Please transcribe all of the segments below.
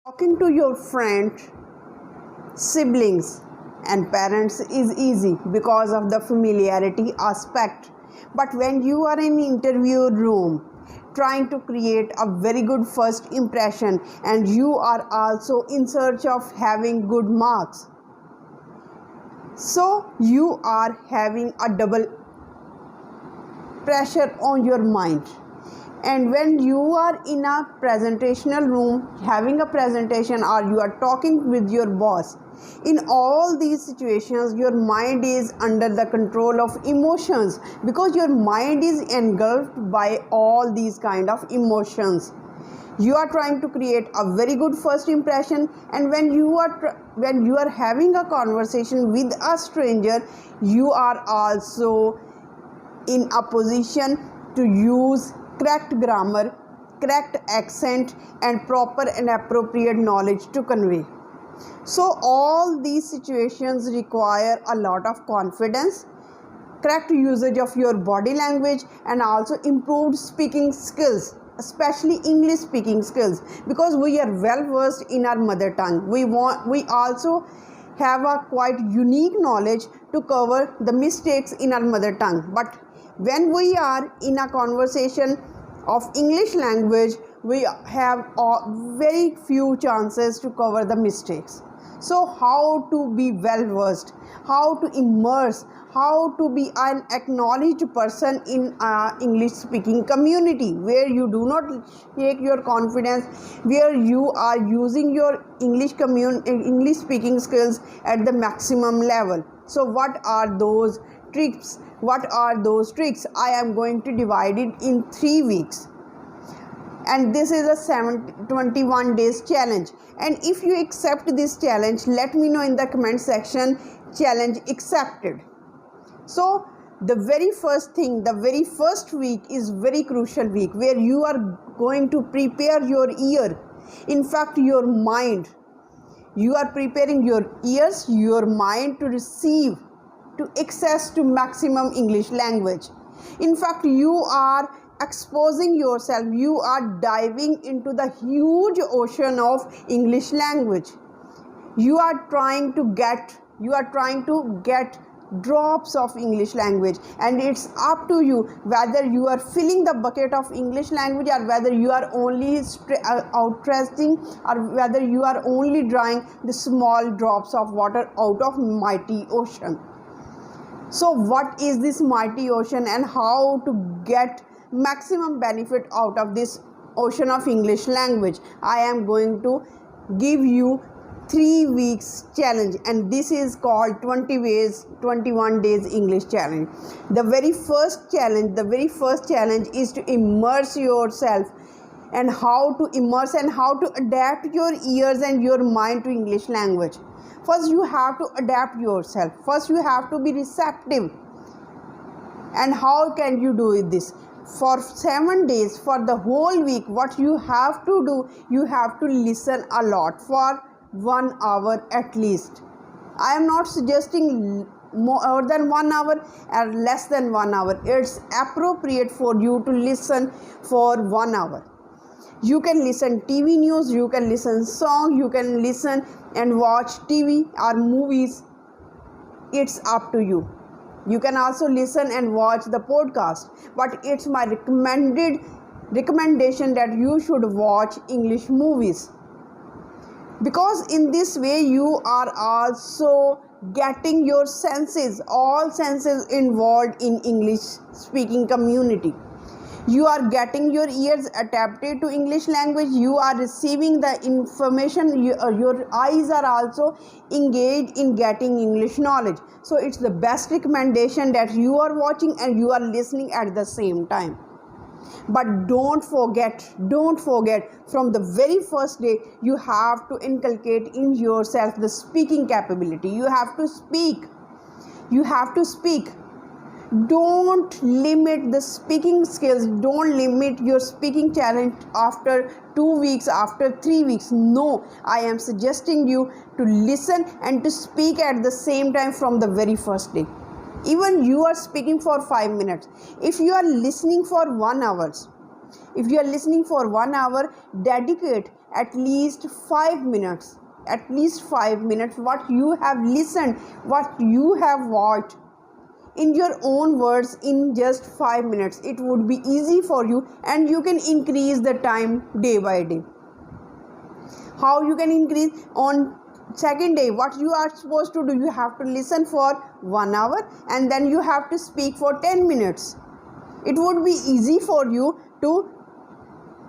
Talking to your friend, siblings, and parents is easy because of the familiarity aspect. But when you are in interview room trying to create a very good first impression and you are also in search of having good marks, so you are having a double pressure on your mind. And when you are in a presentational room having a presentation or you are talking with your boss, in all these situations your mind is under the control of emotions because your mind is engulfed by all these kind of emotions. You are trying to create a very good first impression, and when you are having a conversation with a stranger, you are also in a position to use correct grammar, correct accent, and proper and appropriate knowledge to convey. So, all these situations require a lot of confidence, correct usage of your body language, and also improved speaking skills, especially English speaking skills, because we are well versed in our mother tongue. We also have a quite unique knowledge to cover the mistakes in our mother tongue. But when we are in a conversation of English language, we have very few chances to cover the mistakes. So how to be well versed, how to immerse, how to be an acknowledged person in English speaking community where you do not shake your confidence, where you are using your English speaking skills at the maximum level. So what are those tricks? What are those tricks? I am going to divide it in 3 weeks. And this is a 21 days challenge. And if you accept this challenge, let me know in the comment section, challenge accepted. So the very first thing, the very first week is very crucial week where you are going to prepare your ear. In fact, your mind. You are preparing your ears, your mind to receive, to access to maximum English language. In fact, you are exposing yourself, you are diving into the huge ocean of English language. You are trying to get drops of English language, and it's up to you whether you are filling the bucket of English language or whether you are only out testing, or whether you are only drawing the small drops of water out of mighty ocean. So what is this mighty ocean and how to get maximum benefit out of this ocean of English language? I am going to give you 3 weeks challenge, and this is called 21 days English challenge. The very first challenge is to immerse yourself, and how to immerse and how to adapt your ears and your mind to English language. First you have to adapt yourself. First you have to be receptive. And how can you do this? For 7 days, for the whole week, what you have to do, you have to listen a lot for 1 hour at least. I am not suggesting more than 1 hour or less than 1 hour. It's appropriate for you to listen for 1 hour. You can listen TV news, you can listen song, you can listen and watch TV or movies. It's up to you. You can also listen and watch the podcast, but it's my recommendation that you should watch English movies, because in this way you are also getting your senses, all senses involved in English speaking community. You are getting your ears adapted to English language, you are receiving the information, your eyes are also engaged in getting English knowledge. So it's the best recommendation that you are watching and you are listening at the same time. But don't forget, from the very first day you have to inculcate in yourself the speaking capability. You have to speak. Don't limit the speaking skills. Don't limit your speaking challenge after 2 weeks, after 3 weeks. No, I am suggesting you to listen and to speak at the same time from the very first day. Even you are speaking for 5 minutes. If you are listening for 1 hour, dedicate at least 5 minutes, at least 5 minutes, what you have listened, what you have watched in your own words in just 5 minutes. It would be easy for you, and you can increase the time day by day. How you can increase? On second day, what you are supposed to do, you have to listen for 1 hour and then you have to speak for 10 minutes. It would be easy for you to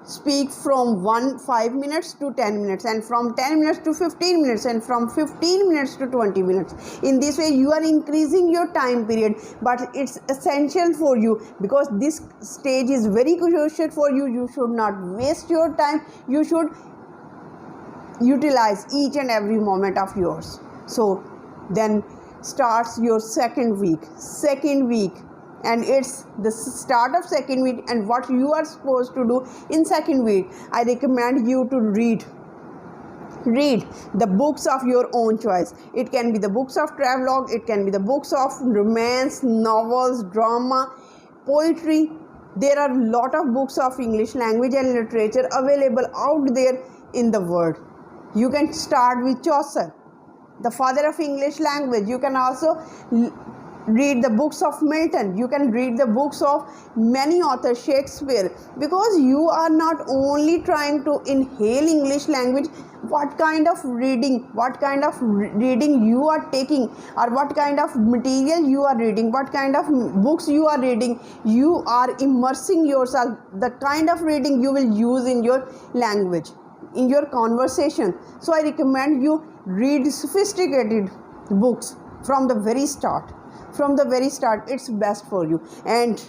speak from 5 minutes to 10 minutes, and from 10 minutes to 15 minutes, and from 15 minutes to 20 minutes. In this way you are increasing your time period, but it's essential for you because this stage is very crucial for you. You should not waste your time. You should utilize each and every moment of yours. So then starts your second week, and it's the start of second week. And what you are supposed to do in second week, I recommend you to read the books of your own choice. It can be the books of travelogue, it can be the books of romance, novels, drama, poetry. There are a lot of books of English language and literature available out there in the world. You can start with Chaucer, the father of English language. You can also read the books of Milton. You can read the books of many authors, Shakespeare, because you are not only trying to inhale English language. What kind of reading you are taking, or what kind of material you are reading, what kind of books you are reading, you are immersing yourself, the kind of reading you will use in your language, in your conversation. So I recommend you read sophisticated books from the very start. It's best for you. And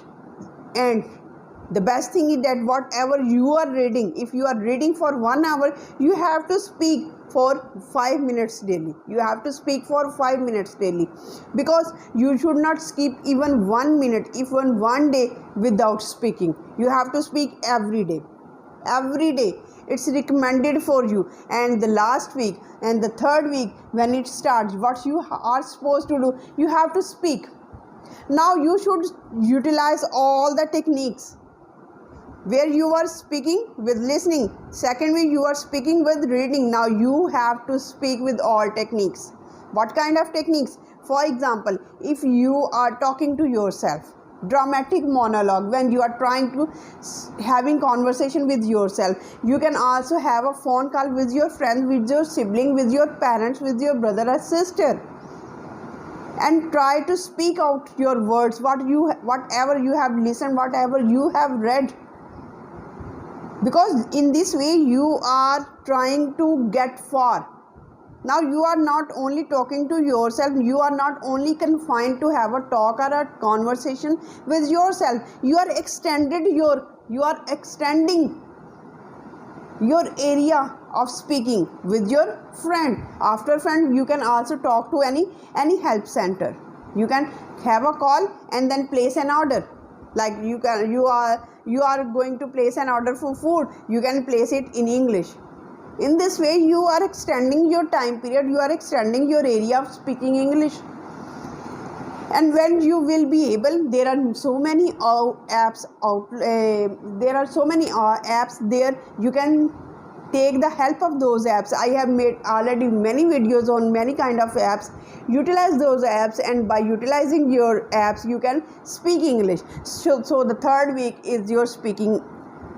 the best thing is that whatever you are reading, if you are reading for 1 hour, you have to speak for 5 minutes daily. Because you should not skip even 1 minute, even one day without speaking. You have to speak every day. It's recommended for you. And the last week and the third week, when it starts, what you are supposed to do, you have to speak. Now you should utilize all the techniques where you are speaking with listening. Second week you are speaking with reading. Now you have to speak with all techniques. What kind of techniques? For example, if you are talking to yourself, dramatic monologue, when you are trying to having conversation with yourself. You can also have a phone call with your friend, with your sibling, with your parents, with your brother or sister, and try to speak out your words, whatever you have listened, whatever you have read, because in this way you are trying to get far. Now you are not only talking to yourself, you are not only confined to have a talk or a conversation with yourself. You are extending your area of speaking with your friend. After friend, you can also talk to any help center. You can have a call and then place an order. Like you are going to place an order for food, you can place it in English. In this way you are extending your time period, you are extending your area of speaking English. And when you will be able, there are so many apps there. You can take the help of those apps. I have made already many videos on many kind of apps. Utilize those apps, and by utilizing your apps you can speak English. So the third week is your speaking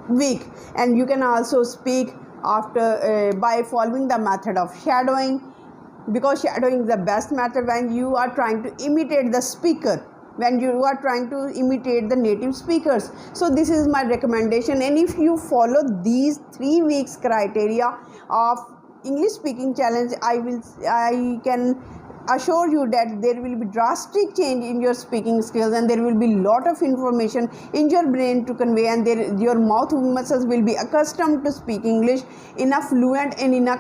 week, and you can also speak after by following the method of shadowing, because shadowing is the best method when you are trying to imitate the speaker, when you are trying to imitate the native speakers. So this is my recommendation, and if you follow these 3 weeks criteria of English speaking challenge, I can assure you that there will be drastic change in your speaking skills, and there will be lot of information in your brain to convey, and your mouth muscles will be accustomed to speak English in a fluent and in a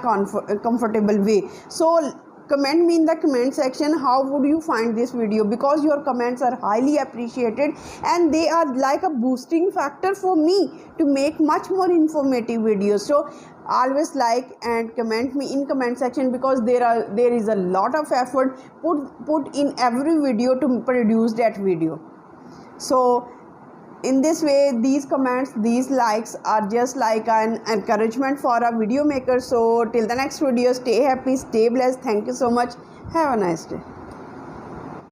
comfortable way. So comment me in the comment section how would you find this video, because your comments are highly appreciated and they are like a boosting factor for me to make much more informative videos. So always like and comment me in comment section, because there is a lot of effort put in every video to produce that video. So In this way, these comments, these likes are just like an encouragement for a video maker. So till the next video, stay happy, stay blessed. Thank you so much. Have a nice day.